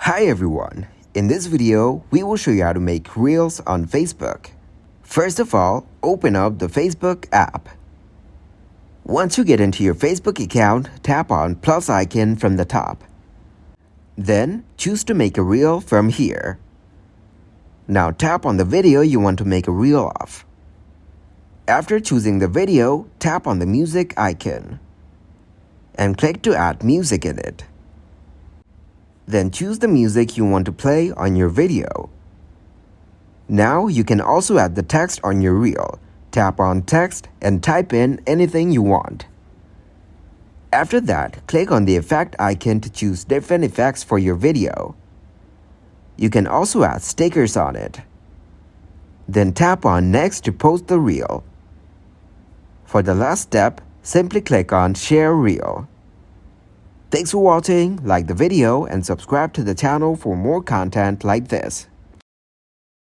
Hi everyone, in this video we will show you how to make Reels on Facebook. First of all, open up the Facebook app. Once you get into your Facebook account, tap on plus icon from the top. Then choose to make a reel from here. Now tap on the video you want to make a reel of. After choosing the video, tap on the music icon and click to add music in it. Then choose the music you want to play on your video. Now you can also add the text on your reel. Tap on text and type in anything you want. After that, click on the effect icon to choose different effects for your video. You can also add stickers on it. Then tap on next to post the reel. For the last step, simply click on share reel. Thanks for watching, like the video and subscribe to the channel for more content like this.